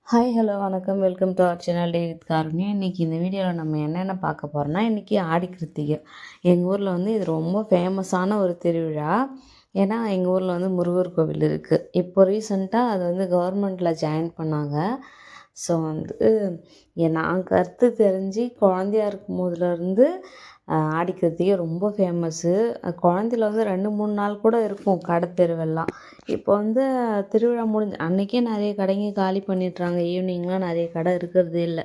Hi hello வணக்கம் welcome to our channel day with Karunya. இன்றைக்கி இந்த வீடியோவில் நம்ம என்னென்ன பார்க்க போகிறோம்னா, இன்றைக்கி ஆடி கிருத்திகை. எங்கள் ஊரில் வந்து இது ரொம்ப ஃபேமஸான ஒரு திருவிழா. ஏன்னா எங்கள் ஊரில் வந்து முருகர் கோவில் இருக்குது. இப்போ ரீசெண்டாக அது வந்து கவர்மெண்ட்டில் ஜாயின் பண்ணாங்க. ஸோ வந்து நான் கருத்து தெரிஞ்சு குழந்தையா இருக்கும் போதுலேருந்து ஆடி கிருத்திகை ரொம்ப ஃபேமஸ்ஸு. குழந்தையில வந்து 2-3 நாள் கூட இருக்கும் கடை தெருவெல்லாம். இப்போ வந்து திருவிழா முடிஞ்ச அன்றைக்கே நிறைய கடைங்க காலி பண்ணிடுறாங்க. ஈவினிங்லாம் நிறைய கடை இருக்கிறதே இல்லை.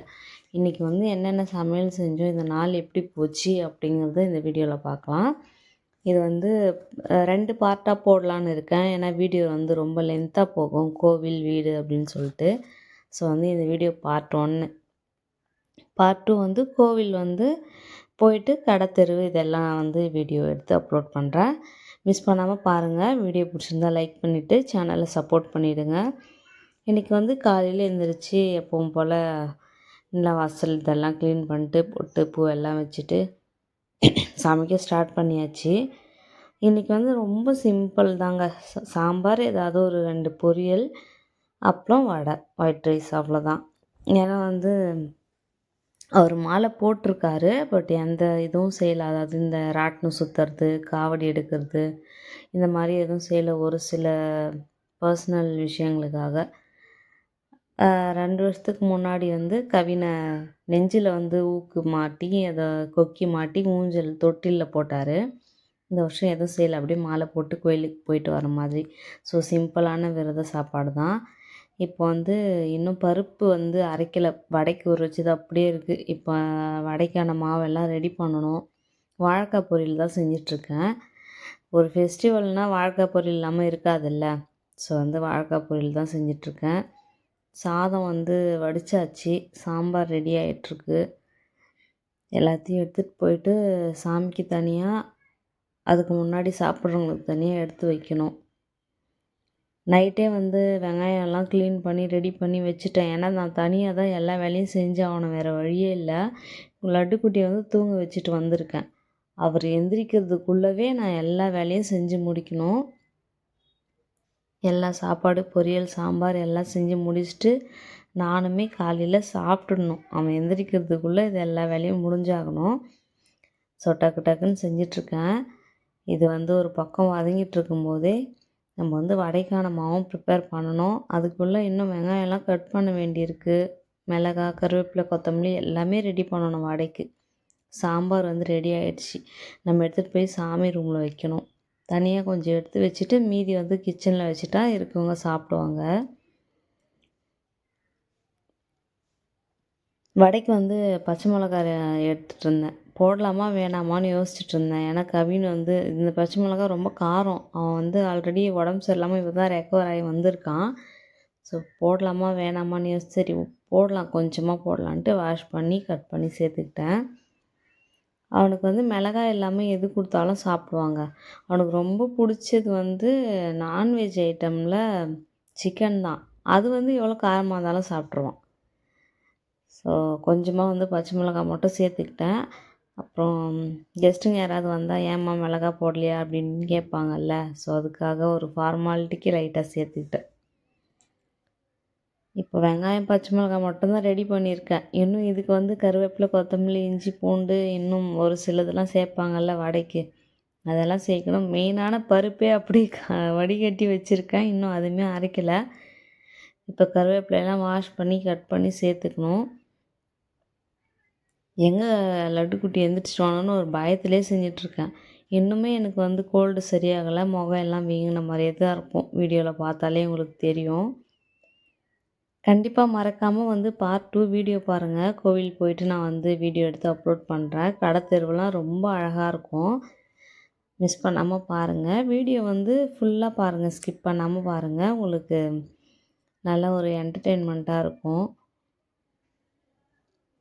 இன்றைக்கி வந்து என்னென்ன சமையல் செஞ்சோம், இந்த நாள் எப்படி போச்சு அப்படிங்கிறத இந்த வீடியோவில் பார்க்கலாம். இது வந்து 2 பார்ட்டாக போடலான்னு இருக்கேன். ஏன்னா வீடியோ வந்து ரொம்ப லென்த்தாக போகும், கோவில் வீடு அப்படின்னு சொல்லிட்டு. ஸோ வந்து இந்த வீடியோ பார்ட் 1. பார்ட் 2 வந்து கோவில் வந்து போயிட்டு கடை தெரு இதெல்லாம் வந்து வீடியோ எடுத்து அப்லோட் பண்ணுறேன். மிஸ் பண்ணாமல் பாருங்கள். வீடியோ பிடிச்சிருந்தா லைக் பண்ணிவிட்டு சேனலை சப்போர்ட் பண்ணிவிடுங்க. இன்றைக்கி வந்து காலையில் எழுந்திரிச்சு எப்பவும் போல் நல்லா வாசல் இதெல்லாம் க்ளீன் பண்ணிட்டு பொட்டு பூ எல்லாம் வச்சுட்டு சமைக்க ஸ்டார்ட் பண்ணியாச்சு. இன்றைக்கி வந்து ரொம்ப சிம்பிள் தாங்க. சாம்பார், ஏதாவது ஒரு 2 பொரியல், அப்புறம் வடை, ஒயிட் ரைஸ், அவ்வளோதான். ஏன்னா வந்து அவர் மாலை போட்டிருக்காரு. பட் எந்த இதுவும் செய்யலை. அதாவது இந்த ராட்டினம் சுற்றுறது, காவடி எடுக்கிறது, இந்த மாதிரி எதுவும் செய்யலை. ஒரு சில பர்சனல் விஷயங்களுக்காக. 2 வருஷத்துக்கு முன்னாடி வந்து கவினை நெஞ்சில் வந்து ஊக்கு மாட்டி அதை கொக்கி மாட்டி ஊஞ்சல் தொட்டிலில் போட்டார். இந்த வருஷம் எதுவும் செய்யலை. அப்படியே மாலை போட்டு கோயிலுக்கு போயிட்டு வர மாதிரி. ஸோ சிம்பிளான விரத சாப்பாடு தான். இப்போ வந்து இன்னும் பருப்பு வந்து அரைக்கலை. வடைக்கு ஊற வச்சது அப்படியே இருக்குது. இப்போ வடைக்கான மாவெல்லாம் ரெடி பண்ணணும். வாழைக்காய் பொரியல் தான் செஞ்சிட்ருக்கேன். ஒரு ஃபெஸ்டிவல்னால் வாழைக்காய் பொரியல் இல்லாமல் இருக்காதுல்ல. ஸோ வந்து வாழைக்காய் பொரியல் தான் செஞ்சிட்ருக்கேன். சாதம் வந்து வடித்தாச்சு. சாம்பார் ரெடி ஆகிட்டுருக்கு. எல்லாத்தையும் எடுத்துகிட்டு போயிட்டு சாமிக்கு தனியாக, அதுக்கு முன்னாடி சாப்பிட்றவங்களுக்கு தனியாக எடுத்து வைக்கணும். நைட்டே வந்து வெங்காயம்லாம் க்ளீன் பண்ணி ரெடி பண்ணி வச்சுட்டேன். ஏன்னா நான் தனியாக தான் எல்லா வேலையும் செஞ்சாகணும், வேறு வழியே இல்லை. லட்டுக்குட்டியை வந்து தூங்க வச்சுட்டு வந்திருக்கேன். அவர் எந்திரிக்கிறதுக்குள்ளவே நான் எல்லா வேலையும் செஞ்சு முடிக்கணும். எல்லா சாப்பாடு, பொரியல், சாம்பார் எல்லாம் செஞ்சு முடிச்சுட்டு நானுமே காலையில் சாப்பிட்டுடணும். அவன் எந்திரிக்கிறதுக்குள்ளே இது எல்லா வேலையும் முடிஞ்சாகணும். ஸோ டக்கு டக்குன்னு செஞ்சிட்ருக்கேன். இது வந்து ஒரு பக்கம் வதங்கிட்டு இருக்கும்போதே நம்ம வந்து வடைக்கான மாவும் ப்ரிப்பேர் பண்ணணும். அதுக்குள்ளே இன்னும் வெங்காயம்லாம் கட் பண்ண வேண்டியிருக்கு. மிளகாய், கருவேப்பிலை, கொத்தமல்லி எல்லாமே ரெடி பண்ணணும் வடைக்கு. சாம்பார் வந்து ரெடி ஆகிடுச்சி. நம்ம எடுத்துகிட்டு போய் சாமி ரூமில் வைக்கணும். தனியாக கொஞ்சம் எடுத்து வச்சுட்டு மீதி வந்து கிச்சனில் வச்சுட்டா இருக்கவங்க சாப்பிடுவாங்க. வடைக்கு வந்து பச்சை மிளகாய் எடுத்துகிட்டு இருந்தேன். போடலாமா வேணாமான்னு யோசிச்சுட்டு இருந்தேன். ஏன்னா கவின் வந்து இந்த பச்சை மிளகாய் ரொம்ப காரம். அவன் வந்து ஆல்ரெடி உடம்பு சரியில்லாமல் இப்போ தான் ரெக்கவர் ஆகி வந்திருக்கான். ஸோ போடலாமா வேணாமான்னு யோசிச்சு சரி போடலாம், கொஞ்சமாக போடலான்ட்டு வாஷ் பண்ணி கட் பண்ணி சேர்த்துக்கிட்டேன். அவனுக்கு வந்து மிளகாய் இல்லாமல் எது கொடுத்தாலும் சாப்பிடுவாங்க. அவனுக்கு ரொம்ப பிடிச்சது வந்து நான்வெஜ் ஐட்டமில் சிக்கன் தான். அது வந்து எவ்வளோ காரமாக இருந்தாலும் சாப்பிட்ருவான். ஸோ கொஞ்சமாக வந்து பச்சை மிளகாய் மட்டும் சேர்த்துக்கிட்டேன். அப்புறம் கெஸ்ட்டுங்க யாராவது வந்தால் ஏம்மா மிளகா போடலையா அப்படின்னு கேட்பாங்கல்ல. ஸோ அதுக்காக ஒரு ஃபார்மாலிட்டிக்கு லைட்டாக சேர்த்துக்கிட்டேன். இப்போ வெங்காயம், பச்சை மிளகாய் மட்டும்தான் ரெடி பண்ணியிருக்கேன். இன்னும் இதுக்கு வந்து கருவேப்பிலை, கொத்தமல்லி, இஞ்சி, பூண்டு இன்னும் ஒரு சிலதெல்லாம் சேர்ப்பாங்கல்ல வடைக்கு, அதெல்லாம் சேர்க்கணும். மெயினான பருப்பே அப்படியே வடிகட்டி வச்சுருக்கேன். இன்னும் அதுவுமே அரைக்கலை. இப்போ கருவேப்பிலையெல்லாம் வாஷ் பண்ணி கட் பண்ணி சேர்த்துக்கணும். எங்கே லட்டுக்குட்டி எழுந்திரிச்சிடுவானோன்னு ஒரு பயத்திலே செஞ்சிட்ருக்கேன். இன்னுமே எனக்கு வந்து கோல்டு சரியாகலை. முகம் எல்லாம் வீங்கின மாதிரியே தான் இருக்கும். வீடியோவில் பார்த்தாலே உங்களுக்கு தெரியும். கண்டிப்பாக மறக்காமல் வந்து பார்ட் 2 வீடியோ பாருங்கள். கோவில் போயிட்டு நான் வந்து வீடியோ எடுத்து அப்லோட் பண்ணுறேன். கடை தெருவெல்லாம் ரொம்ப அழகாக இருக்கும். மிஸ் பண்ணாமல் பாருங்கள். வீடியோ வந்து ஃபுல்லாக பாருங்கள், ஸ்கிப் பண்ணாமல் பாருங்கள். உங்களுக்கு நல்ல ஒரு என்டர்டெயின்மெண்ட்டாக இருக்கும்.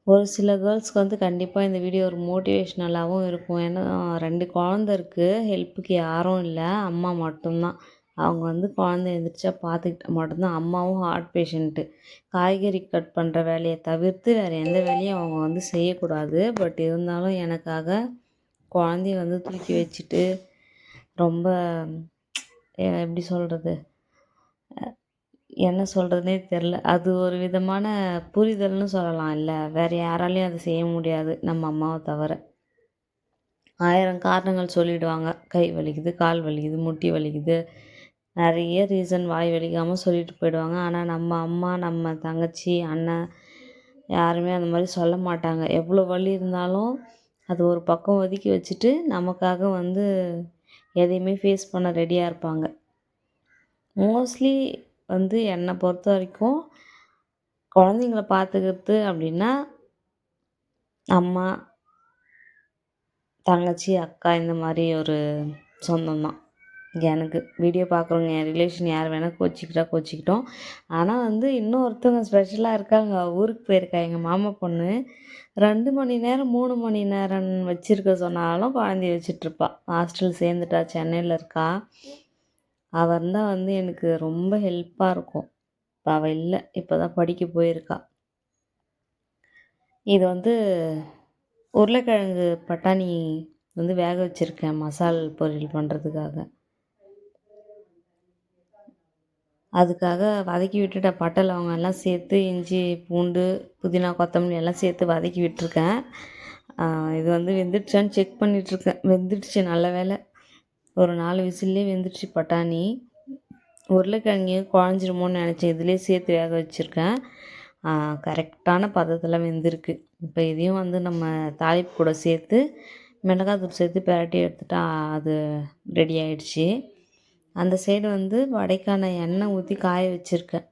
ஒரு சில கேர்ள்ஸ்க்கு வந்து கண்டிப்பாக இந்த வீடியோ ஒரு மோட்டிவேஷ்னலாகவும் இருக்கும். ஏன்னா 2 குழந்த இருக்குது. ஹெல்ப்புக்கு யாரும் இல்லை, அம்மா மட்டும்தான். அவங்க வந்து குழந்தை எழுந்திரிச்சா பார்த்துக்கிட்டா மட்டும்தான். அம்மாவும் ஹார்ட் பேஷண்ட்டு. காய்கறி கட் பண்ணுற வேலையை தவிர்த்து வேறு எந்த வேலையும் அவங்க வந்து செய்யக்கூடாது. பட் இருந்தாலும் எனக்காக குழந்தைய வந்து தூக்கி வச்சுட்டு ரொம்ப எப்படி சொல்கிறது, என்ன சொல்கிறதுனே தெரில. அது ஒரு விதமான புரிதல்னு சொல்லலாம் இல்ல. வேறு யாராலையும் அதை செய்ய முடியாது நம்ம அம்மாவை தவிர. 1000 காரணங்கள் சொல்லிடுவாங்க. கை வலிக்குது, கால் வலிக்குது, முட்டி வலிக்குது. நிறைய ரீசன் வாய் வலிக்காமல் சொல்லிட்டு போயிடுவாங்க. ஆனால் நம்ம அம்மா, நம்ம தங்கச்சி, அண்ணன் யாருமே அந்த மாதிரி சொல்ல மாட்டாங்க. எவ்வளோ வலி இருந்தாலும் அது ஒரு பக்கம் ஒதுக்கி வச்சுட்டு நமக்காக வந்து எதையுமே ஃபேஸ் பண்ண ரெடியாக இருப்பாங்க. மோஸ்ட்லி வந்து என்னை பொறுத்த வரைக்கும் குழந்தைங்கள பார்த்துக்கிறது அப்படின்னா அம்மா, தங்கச்சி, அக்கா இந்த மாதிரி ஒரு சொந்தம் தான் எனக்கு. வீடியோ பார்க்குறவங்க என் ரிலேஷன் யார் வேணால் கோச்சிக்கிட்டோம். ஆனால் வந்து இன்னொருத்தவங்க ஸ்பெஷலாக இருக்காங்க. ஊருக்கு போயிருக்கா எங்கள் மாமா பொண்ணு. 2 மணி நேரம் 3 மணி நேரம் வச்சுருக்க சொன்னாலும் குழந்தைய வச்சிட்ருப்பா. ஹாஸ்டல் சேர்ந்துட்டா, சென்னையில் இருக்கா. அவள் இருந்தால் வந்து எனக்கு ரொம்ப ஹெல்ப்பாக இருக்கும். இப்போ அவள் இல்லை, இப்போ தான் படிக்க போயிருக்கா. இது வந்து உருளைக்கிழங்கு பட்டாணி வந்து வேக வச்சுருக்கேன் மசால் பொரியல் பண்ணுறதுக்காக. அதுக்காக வதக்கி விட்டுட்டேன். பட்டை லவங்கம் எல்லாம் சேர்த்து இஞ்சி பூண்டு புதினா கொத்தமல்லி எல்லாம் சேர்த்து வதக்கி விட்டுருக்கேன். இது வந்து வெந்துடுச்சான்னு செக் பண்ணிகிட்ருக்கேன். வெந்துடுச்சு, நல்ல வேலை. ஒரு 4 விசில்லே வெந்துடுச்சு பட்டாணி. உருளைக்கிழங்கு குழஞ்சிருமோன்னு நினச்சேன். இதிலே சேர்த்து வேக வச்சுருக்கேன். கரெக்டான பதத்தில் வெந்திருக்கு. இப்போ இதையும் வந்து நம்ம தாளிப்பு கூட சேர்த்து மிளகாத்தூள் சேர்த்து பிரட்டி எடுத்துட்டா அது ரெடி ஆகிடுச்சி. அந்த சைடு வந்து வடைக்கான எண்ணெய் ஊற்றி காய வச்சுருக்கேன்.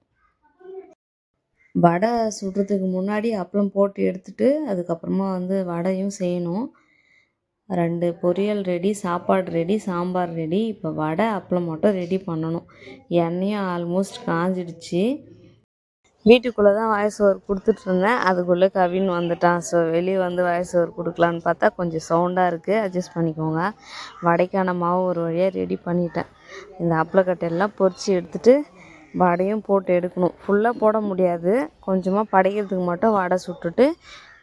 வடை சுடுறதுக்கு முன்னாடி அப்பளம் போட்டு எடுத்துட்டு அதுக்கப்புறமா வந்து வடையும் செய்யணும். 2 பொரியல் ரெடி, சாப்பாடு ரெடி, சாம்பார் ரெடி. இப்போ வடை அப்பளம் மட்டும் ரெடி பண்ணணும். எண்ணெயும் ஆல்மோஸ்ட் காஞ்சிடுச்சு. வீட்டுக்குள்ளே தான் வாய்ஸ் ஓவர் கொடுத்துட்ருந்தேன். அதுக்குள்ளே கவின் வந்துட்டான். ஸோ வெளியே வந்து வாய்ஸ் ஓவர் கொடுக்கலான்னு பார்த்தா கொஞ்சம் சவுண்டாக இருக்குது, அட்ஜஸ்ட் பண்ணிக்கோங்க. வடைக்கான மாவு ஒரு வழியாக ரெடி பண்ணிட்டேன். இந்த அப்பளக்கட்டையெல்லாம் பொரித்து எடுத்துகிட்டு வடையும் போட்டு எடுக்கணும். ஃபுல்லாக போட முடியாது, கொஞ்சமாக படைக்கிறதுக்கு மட்டும் வடை சுட்டுட்டு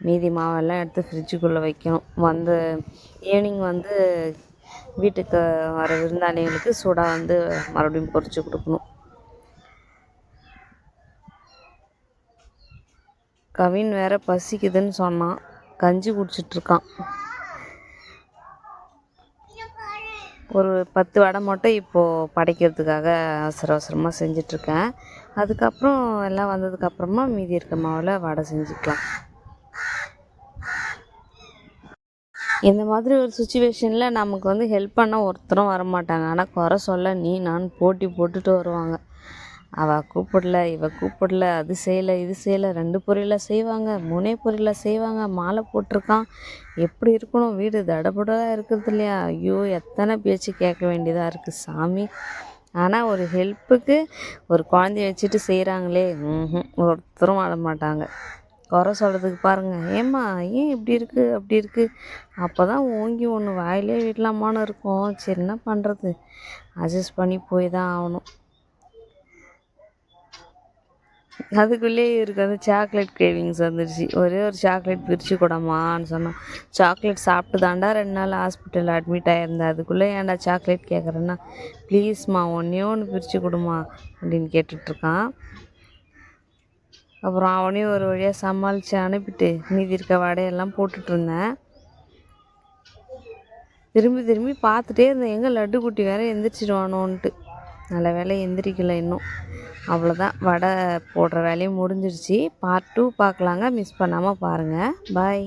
மீதி மாவெல்லாம் எடுத்து ஃப்ரிட்ஜுக்குள்ளே வைக்கணும். வந்து ஈவினிங் வந்து வீட்டுக்கு வர விருந்தாளிகளுக்கு சூடாக வந்து மறுபடியும் பொரித்து கொடுக்கணும். கவின் வேற பசிக்குதுன்னு சொன்னான், கஞ்சி குடிச்சிட்ருக்கான். ஒரு 10 வடை மட்டும் இப்போது படைக்கிறதுக்காக அவசரமாக செஞ்சிட்ருக்கேன். அதுக்கப்புறம் எல்லாம் வந்ததுக்கப்புறமா மீதி இருக்க மாவில் வடை செஞ்சுக்கலாம். இந்த மாதிரி ஒரு சுச்சுவேஷனில் நமக்கு வந்து ஹெல்ப் பண்ண ஒருத்தரும் வரமாட்டாங்க. ஆனால் குறை சொல்ல நீ நான் போட்டி போட்டுட்டு வருவாங்க. அவள் கூப்பிடல, இவள் கூப்பிடல, அது செய்யலை இது செய்யலை, 2 பொரியலில் செய்வாங்க, 3 பொரியலில் செய்வாங்க, மாலை போட்டிருக்கான், எப்படி இருக்கணும், வீடு தடபுடலாக இருக்கிறது இல்லையா. ஐயோ, எத்தனை பேச்சு கேட்க வேண்டியதாக இருக்குது சாமி. ஆனால் ஒரு ஹெல்ப்புக்கு ஒரு குழந்தைய வச்சுட்டு செய்கிறாங்களே, ஒருத்தரும் வாழ மாட்டாங்க. குறை சொல்கிறதுக்கு பாருங்கள், ஏம்மா ஏன் இப்படி இருக்குது அப்படி இருக்குது, அப்போ தான் ஓங்கி ஒன்று வாயிலே விடலாமான்னு இருக்கும். சரி என்ன பண்ணுறது, அட்ஜஸ்ட் பண்ணி போய் தான் ஆகணும். அதுக்குள்ளேயே இவருக்கு வந்து சாக்லேட் கிரேவிங்ஸ் வந்துடுச்சு. ஒரே ஒரு சாக்லேட் பிரித்து கொடும்மான்னு சொன்னான். சாக்லேட் சாப்பிட்டு தாண்டா 2 நாள் ஹாஸ்பிட்டலில் அட்மிட் ஆகியிருந்தேன். அதுக்குள்ளே ஏன்டா சாக்லேட் கேட்குறேன்னா, ப்ளீஸ்மா ஒன்றே ஒன்று பிரித்து கொடுமா அப்படின்னு கேட்டுட்ருக்கான். அப்புறம் அவனையும் ஒரு வழியாக சமாளித்து அனுப்பிட்டு மீதி இருக்க வடையெல்லாம் போட்டுட்ருந்தேன். திரும்பி பார்த்துட்டே இருந்தேன், எங்கே லட்டு குட்டி வேறு எந்திரிச்சிடுவானோன்ட்டு. நல்ல வேலை எந்திரிக்கலை இன்னும். அவ்வளோதான், வடை போடுற வேலையும் முடிஞ்சிடுச்சு. பார்ட் 2 பார்க்கலாங்க, மிஸ் பண்ணாமல் பாருங்கள். பாய்.